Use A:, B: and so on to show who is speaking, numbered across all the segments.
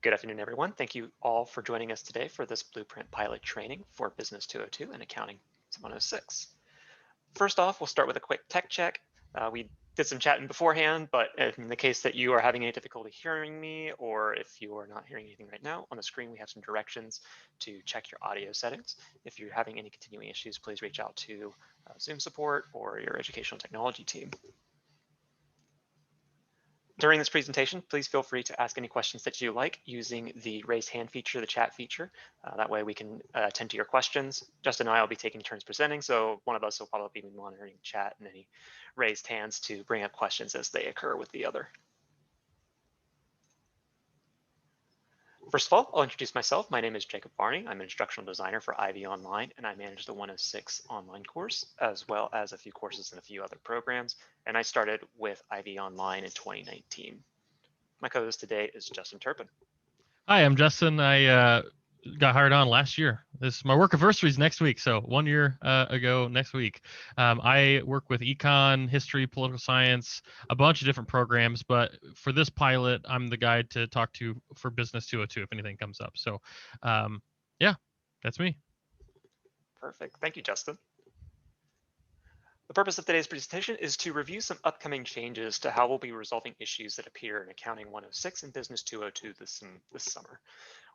A: Good afternoon, everyone. Thank you all for joining us today for this Blueprint pilot training for Business 202 and Accounting 106. First off, we'll start with a quick tech check. We did some chatting beforehand, but in the case that you are having any difficulty hearing me, or if you are not hearing anything right now, on the screen we have some directions to check your audio settings. If you're having any continuing issues, please reach out to Zoom support or your educational technology team. During this presentation, please feel free to ask any questions that you like using the raise hand feature, the chat feature. That way we can attend to your questions. Justin and I will be taking turns presenting, so one of us will probably be monitoring chat and any raised hands to bring up questions as they occur with the other. First of all, I'll introduce myself. My name is Jacob Barney. I'm an instructional designer for IvyOnline, and I manage the 106 online course, as well as a few courses and a few other programs. And I started with IvyOnline in 2019. My co-host today is Justin Turpin.
B: Hi, I'm Justin. I got hired on last year. My work anniversary is next week, so 1 year ago next week. I work with econ, history, political science, a bunch of different programs, but for this pilot, I'm the guy to talk to for Business 202 if anything comes up. So yeah, that's me.
A: Perfect. Thank you, Justin. The purpose of today's presentation is to review some upcoming changes to how we'll be resolving issues that appear in Accounting 106 and Business 202 this summer.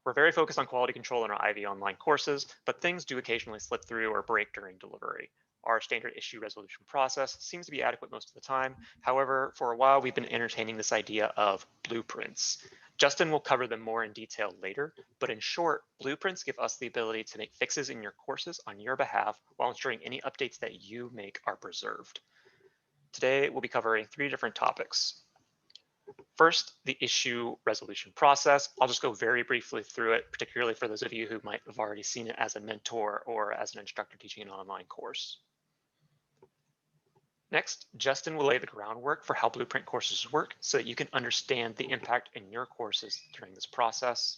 A: We're very focused on quality control in our IvyOnline courses, but things do occasionally slip through or break during delivery. Our standard issue resolution process seems to be adequate most of the time. However, for a while, we've been entertaining this idea of blueprints. Justin will cover them more in detail later, but in short, blueprints give us the ability to make fixes in your courses on your behalf while ensuring any updates that you make are preserved. Today, we'll be covering 3 different topics. First, the issue resolution process. I'll just go very briefly through it, particularly for those of you who might have already seen it as a mentor or as an instructor teaching an online course. Next, Justin will lay the groundwork for how Blueprint courses work so that you can understand the impact in your courses during this process.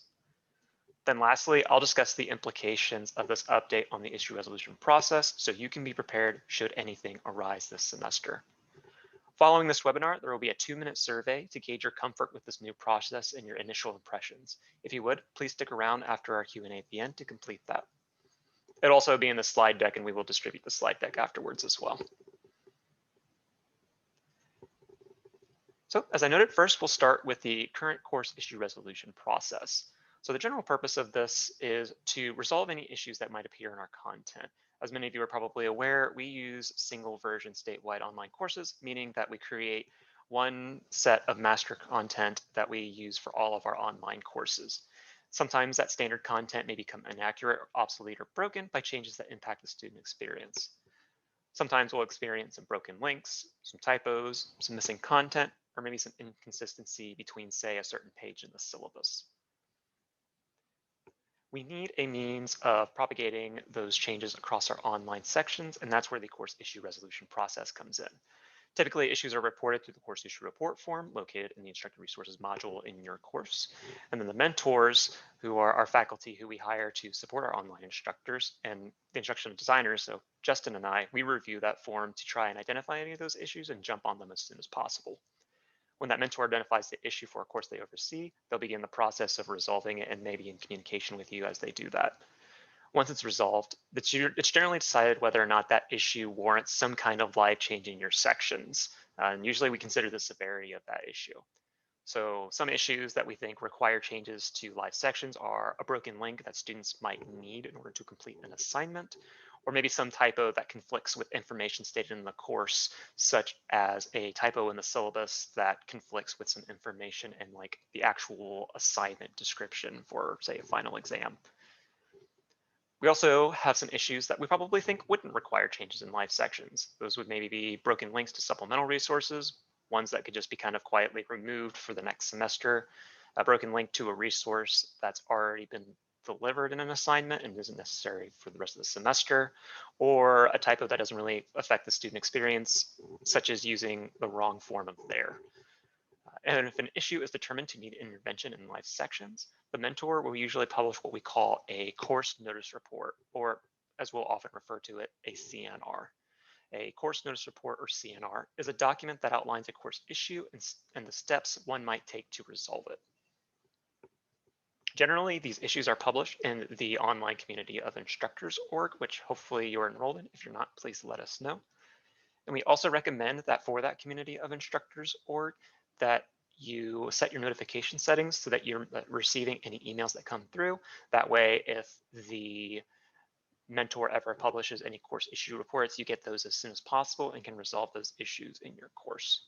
A: Then lastly, I'll discuss the implications of this update on the issue resolution process so you can be prepared should anything arise this semester. Following this webinar, there will be a 2-minute survey to gauge your comfort with this new process and your initial impressions. If you would, please stick around after our Q&A at the end to complete that. It'll also be in the slide deck, and we will distribute the slide deck afterwards as well. So as I noted, first we'll start with the current course issue resolution process. So the general purpose of this is to resolve any issues that might appear in our content. As many of you are probably aware, we use single version statewide online courses, meaning that we create one set of master content that we use for all of our online courses. Sometimes that standard content may become inaccurate, or obsolete, or broken by changes that impact the student experience. Sometimes we'll experience some broken links, some typos, some missing content, or maybe some inconsistency between, say, a certain page in the syllabus. We need a means of propagating those changes across our online sections, and that's where the course issue resolution process comes in. Typically, issues are reported through the course issue report form located in the instructor resources module in your course. And then the mentors, who are our faculty who we hire to support our online instructors, and the instructional designers, so Justin and I, we review that form to try and identify any of those issues and jump on them as soon as possible. When that mentor identifies the issue for a course they oversee, they'll begin the process of resolving it and maybe in communication with you as they do that. Once it's resolved, it's generally decided whether or not that issue warrants some kind of live change in your sections. And usually we consider the severity of that issue. So some issues that we think require changes to live sections are a broken link that students might need in order to complete an assignment, or maybe some typo that conflicts with information stated in the course, such as a typo in the syllabus that conflicts with some information in like the actual assignment description for, say, a final exam. We also have some issues that we probably think wouldn't require changes in live sections. Those would maybe be broken links to supplemental resources, ones that could just be kind of quietly removed for the next semester, a broken link to a resource that's already been delivered in an assignment and isn't necessary for the rest of the semester, or a typo that doesn't really affect the student experience, such as using the wrong form of there. And if an issue is determined to need intervention in live sections, the mentor will usually publish what we call a course notice report, or as we'll often refer to it, a CNR. A course notice report, or CNR, is a document that outlines a course issue and the steps one might take to resolve it. Generally, these issues are published in the online community of instructors org, which hopefully you're enrolled in. If you're not, please let us know. And we also recommend that for that community of instructors org, that you set your notification settings so that you're receiving any emails that come through. That way, if the mentor ever publishes any course issue reports, you get those as soon as possible and can resolve those issues in your course.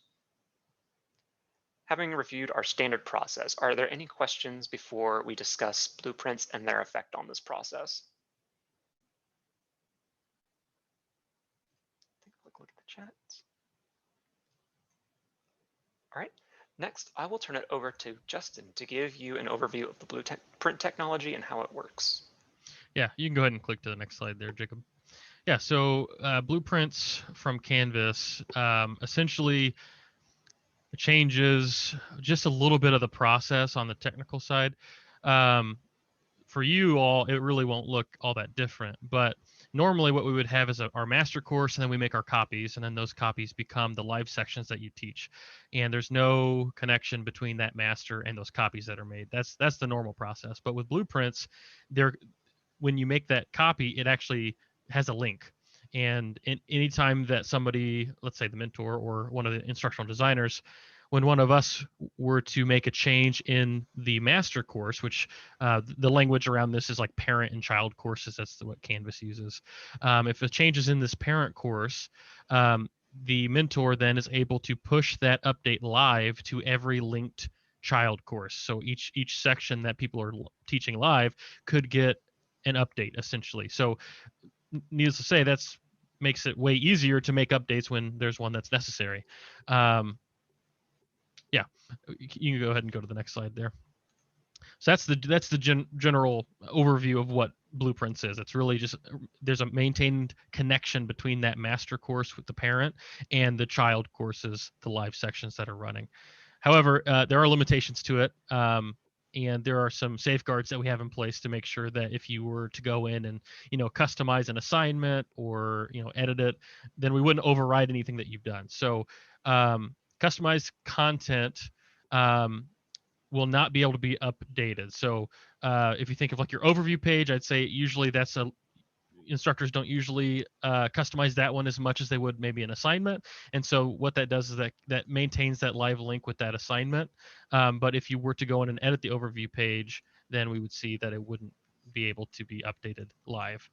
A: Having reviewed our standard process, are there any questions before we discuss blueprints and their effect on this process? Take a quick look at the chat. All right, next I will turn it over to Justin to give you an overview of the blueprint technology and how it works.
B: Yeah, you can go ahead and click to the next slide there, Jacob. Yeah, so blueprints from Canvas essentially changes just a little bit of the process on the technical side. For you all, it really won't look all that different, but normally what we would have is our master course, and then we make our copies, and then those copies become the live sections that you teach, and there's no connection between that master and those copies that are made. That's the normal process. But with blueprints, when you make that copy, it actually has a link. And anytime that somebody, let's say the mentor or one of the instructional designers, when one of us were to make a change in the master course, which the language around this is like parent and child courses, that's what Canvas uses. If a change is in this parent course, the mentor then is able to push that update live to every linked child course. So each section that people are teaching live could get an update essentially. So needless to say, that's makes it way easier to make updates when there's one that's necessary. Yeah, you can go ahead and go to the next slide there. So that's the general overview of what blueprints is. It's really just there's a maintained connection between that master course with the parent and the child courses, the live sections that are running. However, there are limitations to it. And there are some safeguards that we have in place to make sure that if you were to go in and customize an assignment or edit it, then we wouldn't override anything that you've done. So customized content will not be able to be updated. So if you think of like your overview page, I'd say usually instructors don't usually customize that one as much as they would maybe an assignment. And so what that does is that maintains that live link with that assignment. But if you were to go in and edit the overview page, then we would see that it wouldn't be able to be updated live.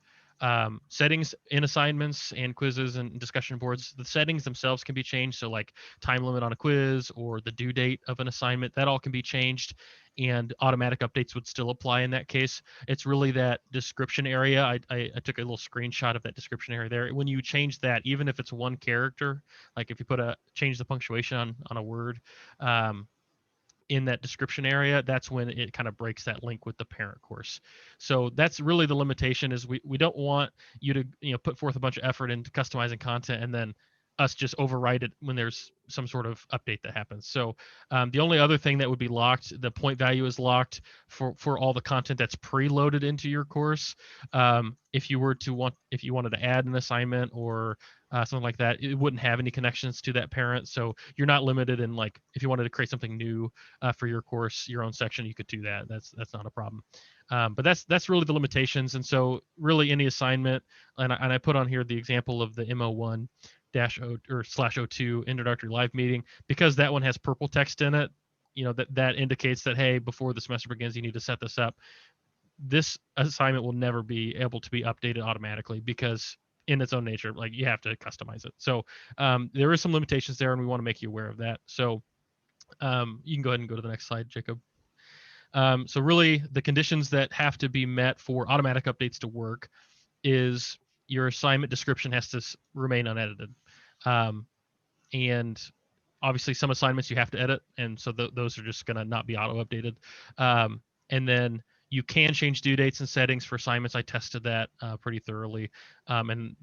B: Settings in assignments and quizzes and discussion boards, the settings themselves can be changed. So like time limit on a quiz or the due date of an assignment, that all can be changed, and automatic updates would still apply in that case. It's really that description area. I took a little screenshot of that description area there. When you change that, even if it's one character, like if you change the punctuation on a word, in that description area, that's when it kind of breaks that link with the parent course. So that's really the limitation, is we don't want you to put forth a bunch of effort into customizing content and then us just override it when there's some sort of update that happens. So the only other thing that would be locked, the point value is locked for all the content that's preloaded into your course. If you wanted to add an assignment or something like that, it wouldn't have any connections to that parent. So you're not limited in, like, if you wanted to create something new for your course, your own section, you could do that. That's not a problem. But that's really the limitations. And so really any assignment, and I put on here the example of the MO1 /02 introductory live meeting, because that one has purple text in it, that indicates that, hey, before the semester begins, you need to set this up. This assignment will never be able to be updated automatically because in its own nature, like, you have to customize it. So there is some limitations there, and we want to make you aware of that. So you can go ahead and go to the next slide, Jacob. So really the conditions that have to be met for automatic updates to work is your assignment description has to remain unedited. And obviously some assignments you have to edit, and so those are just going to not be auto updated. And then you can change due dates and settings for assignments. I tested that pretty thoroughly, and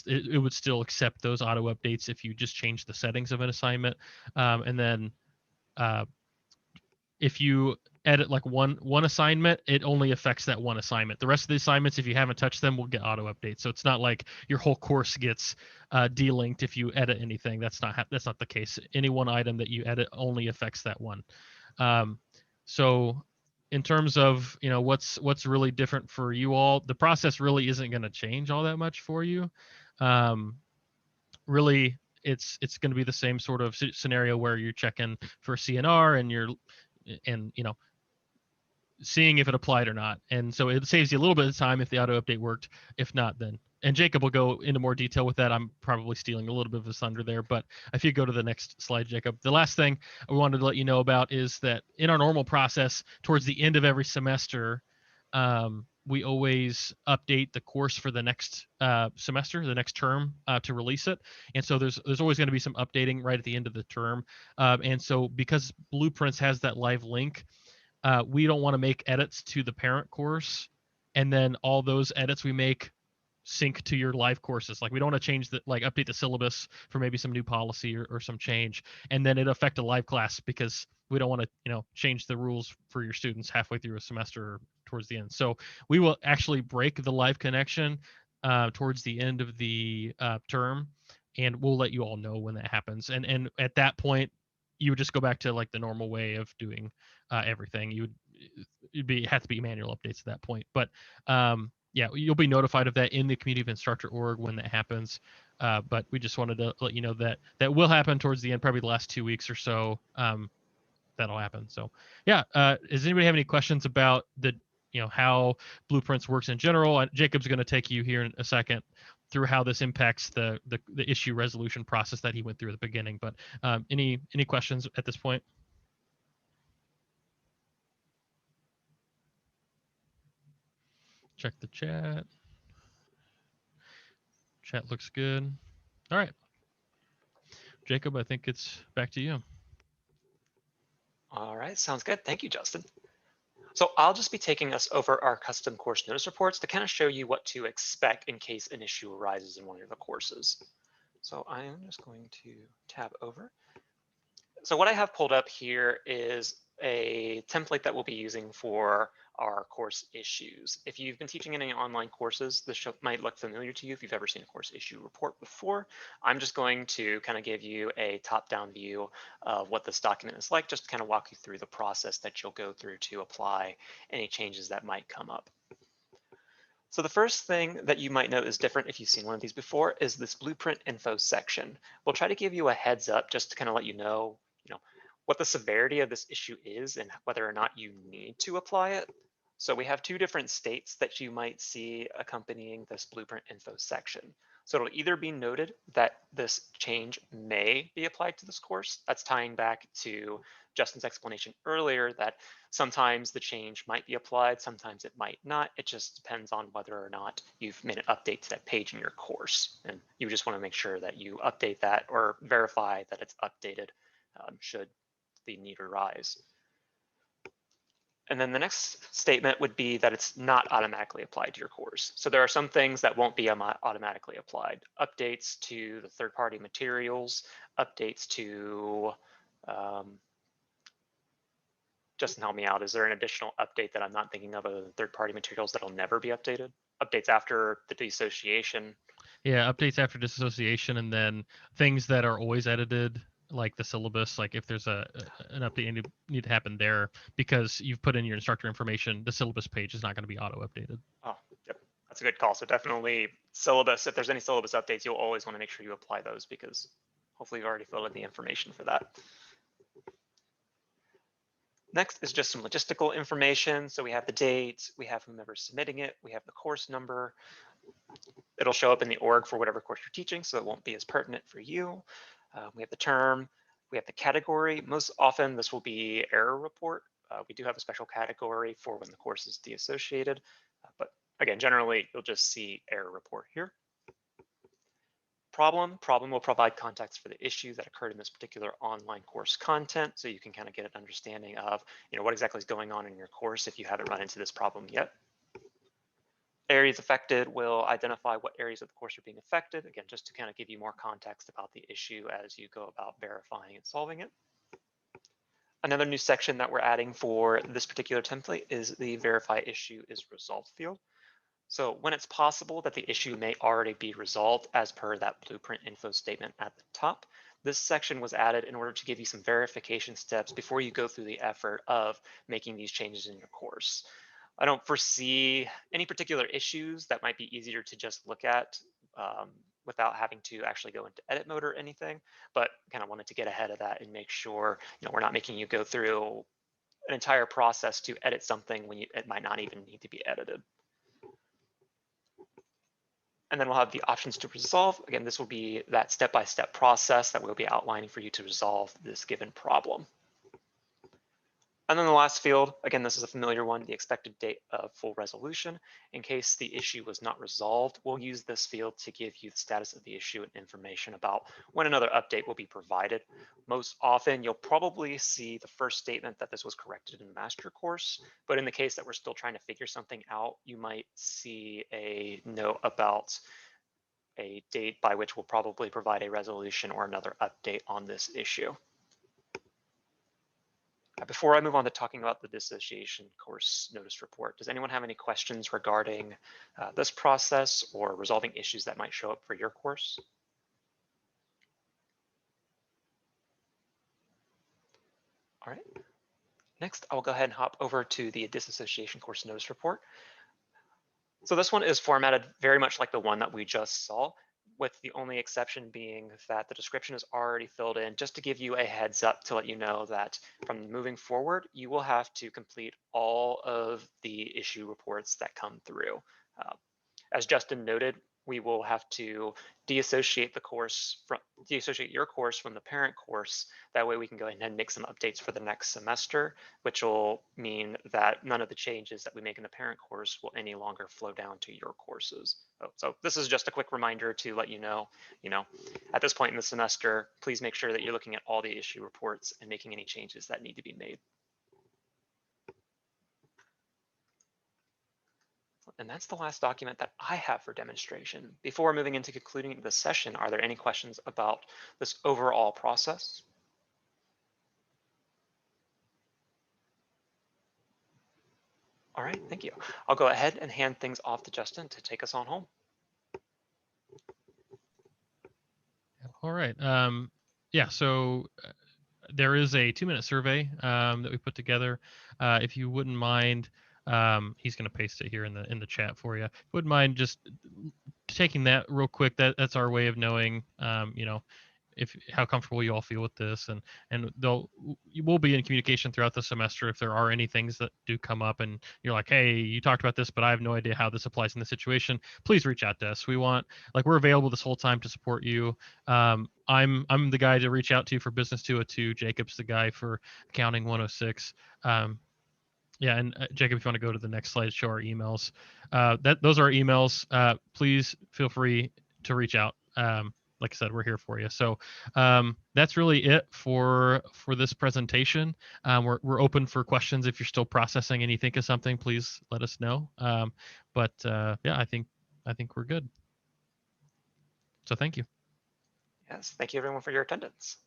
B: it would still accept those auto updates if you just change the settings of an assignment. And then if you edit like one assignment, it only affects that one assignment. The rest of the assignments, if you haven't touched them, will get auto updates. So it's not like your whole course gets delinked if you edit anything. That's not the case. Any one item that you edit only affects that one. So in terms of, you know, what's really different for you all, the process really isn't going to change all that much for you. Really, it's going to be the same sort of scenario where you're checking for CNR and you know, seeing if it applied or not. And so it saves you a little bit of time if the auto update worked. If not, then, and Jacob will go into more detail with that. I'm probably stealing a little bit of his thunder there, but if you go to the next slide, Jacob, the last thing I wanted to let you know about is that in our normal process, towards the end of every semester, we always update the course for the next semester, the next term, to release it. And so there's always going to be some updating right at the end of the term. And so because Blueprints has that live link, we don't want to make edits to the parent course and then all those edits we make sync to your live courses. Like we don't want to change the, like update the syllabus for maybe some new policy or some change and then it affect a live class, because we don't want to, you know, change the rules for your students halfway through a semester or towards the end. So we will actually break the live connection towards the end of the term, and we'll let you all know when that happens. And at that point, you would just go back to like the normal way of doing everything. You'd have to be manual updates at that point. But yeah, you'll be notified of that in the community of instructor org when that happens. But we just wanted to let you know that that will happen towards the end, probably the last 2 weeks or so. That'll happen. So yeah, does anybody have any questions about the, you know, how Blueprints works in general? Jacob's going to take you here in a second through how this impacts the issue resolution process that he went through at the beginning. But any questions at this point? Check the chat. Chat looks good. All right. Jacob, I think it's back to you.
A: All right, sounds good. Thank you, Justin. So I'll just be taking us over our custom course notice reports to kind of show you what to expect in case an issue arises in one of the courses. So I am just going to tab over. So what I have pulled up here is a template that we'll be using for our course issues. If you've been teaching any online courses, this might look familiar to you if you've ever seen a course issue report before. I'm just going to kind of give you a top-down view of what this document is like, just to kind of walk you through the process that you'll go through to apply any changes that might come up. So the first thing that you might note is different if you've seen one of these before is this blueprint info section. We'll try to give you a heads up just to kind of let you know, what the severity of this issue is and whether or not you need to apply it. So we have two different states that you might see accompanying this blueprint info section. So it'll either be noted that this change may be applied to this course. That's tying back to Justin's explanation earlier that sometimes the change might be applied, sometimes it might not. It just depends on whether or not you've made an update to that page in your course. And you just want to make sure that you update that or verify that it's updated should the need arise. And then the next statement would be that it's not automatically applied to your course. So there are some things that won't be automatically applied. Updates to the third-party materials, updates to, Justin, help me out. Is there an additional update that I'm not thinking of other than third-party materials that'll never be updated? Updates after the dissociation.
B: Yeah, updates after dissociation, and then things that are always edited, like the syllabus. Like if there's an update need to happen there because you've put in your instructor information, the syllabus page is not going to be auto updated.
A: Oh, yep, that's a good call. So definitely syllabus. If there's any syllabus updates, you'll always want to make sure you apply those because hopefully you've already filled in the information for that. Next is just some logistical information. So we have the date, we have whomever's submitting it, we have the course number. It'll show up in the org for whatever course you're teaching, so it won't be as pertinent for you. We have the term, we have the category. Most often this will be error report. We do have a special category for when the course is deassociated, but again, generally you'll just see error report here. Problem will provide context for the issue that occurred in this particular online course content, so you can kind of get an understanding of what exactly is going on in your course if you haven't run into this problem yet. Areas affected will identify what areas of the course are being affected, again, just to kind of give you more context about the issue as you go about verifying and solving it. Another new section that we're adding for this particular template is the verify issue is resolved field. So when it's possible that the issue may already be resolved as per that blueprint info statement at the top, this section was added in order to give you some verification steps before you go through the effort of making these changes in your course. I don't foresee any particular issues that might be easier to just look at without having to actually go into edit mode or anything, but kind of wanted to get ahead of that and make sure we're not making you go through an entire process to edit something when it might not even need to be edited. And then we'll have the options to resolve. Again, this will be that step-by-step process that we'll be outlining for you to resolve this given problem. And then the last field, again, this is a familiar one, the expected date of full resolution. In case the issue was not resolved, we'll use this field to give you the status of the issue and information about when another update will be provided. Most often, you'll probably see the first statement that this was corrected in the master course, but in the case that we're still trying to figure something out, you might see a note about a date by which we'll probably provide a resolution or another update on this issue. Before I move on to talking about the dissociation course notice report, does anyone have any questions regarding this process or resolving issues that might show up for your course? All right. Next, I'll go ahead and hop over to the dissociation course notice report. So this one is formatted very much like the one that we just saw, with the only exception being that the description is already filled in, just to give you a heads up to let you know that from moving forward, you will have to complete all of the issue reports that come through. As Justin noted, we will have to deassociate your course from the parent course. That way we can go ahead and make some updates for the next semester, which will mean that none of the changes that we make in the parent course will any longer flow down to your courses. So this is just a quick reminder to let you know, at this point in the semester, please make sure that you're looking at all the issue reports and making any changes that need to be made. And that's the last document that I have for demonstration. Before moving into concluding the session, are there any questions about this overall process? All right, thank you. I'll go ahead and hand things off to Justin to take us on home.
B: All right. Yeah, so there is a 2-minute survey that we put together. If you wouldn't mind, he's going to paste it here in the chat for you. If you wouldn't mind just taking that real quick, that's our way of knowing, how comfortable you all feel with this, and we'll be in communication throughout the semester if there are any things that do come up and you're like, hey, you talked about this, but I have no idea how this applies in this situation. Please reach out to us. We're available this whole time to support you. I'm the guy to reach out to for BUSN202. Jacob's the guy for Accounting 106. Yeah, and Jacob, if you want to go to the next slide, show our emails. Those are our emails. Please feel free to reach out. Like I said, we're here for you. So that's really it for this presentation. We're open for questions. If you're still processing and you think of something, please let us know. Yeah, I think we're good. So thank you.
A: Yes, thank you everyone for your attendance.